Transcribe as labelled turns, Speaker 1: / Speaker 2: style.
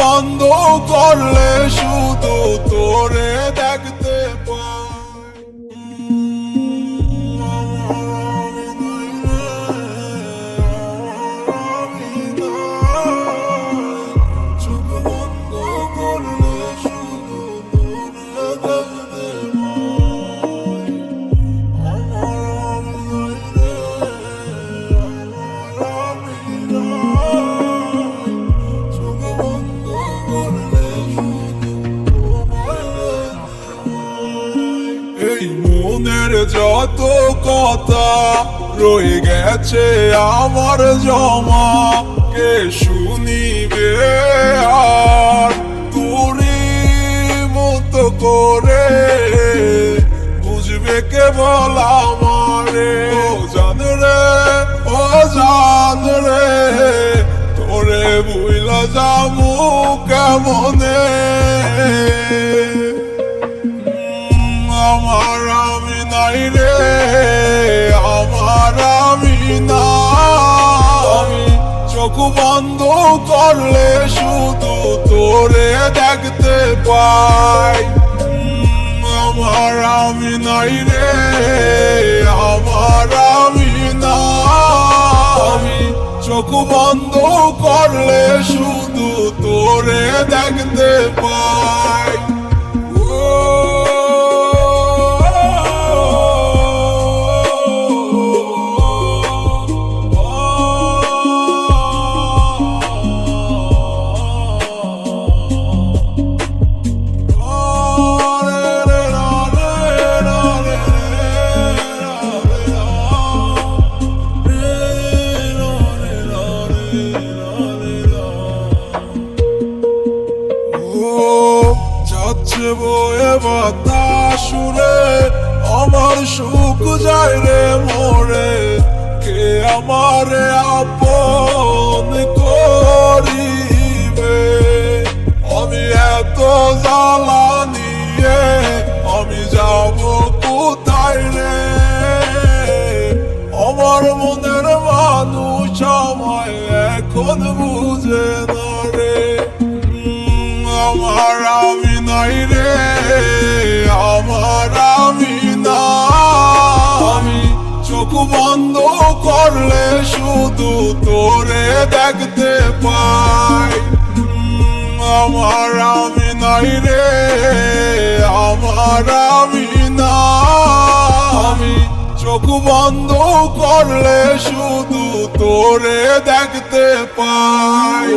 Speaker 1: বন্ধ করলে শুধু তোরে দেখতে পাই। চোখ বন্ধ করলে শুধু তোরে দেখতে এই মনের যত কথা রয়ে গেছে আমার জমা, কে শুনিবে আর তোরই মতো করে, বুঝবে কেবল আমারে। ও জান রে, ও জান রে, তোরে বুইলা যামু কেমনে। আমার আমি নাই রে, আমার আমি নাই। আমি চোখ বন্ধ করলে শুধু তোরে দেখতে পাই। আমার আমি নাই রে, আমার আমি নাই। আমি চোখ বন্ধ করলে শুধু তোরে দেখতে পাই। যাচ্ছে বয়ে বাতাস সুরে, আমার সুখ যায় রে মোরে। কে আমারে আপন করিবে, আমি এত জ্বালা নিয়ে আমি যাব কোথায় রে। আমার মনের মানুষ আমায় এখন বুঝে না রে। আমার আমি নাই রে, আমার আমি নাই। আমি চোখ বন্ধ করলে শুধু তোরে দেখতে পাই। আমার আমি নাই রে, আমার আমি নাই। আমি চোখ বন্ধ করলে শুধু তোরে দেখতে পাই।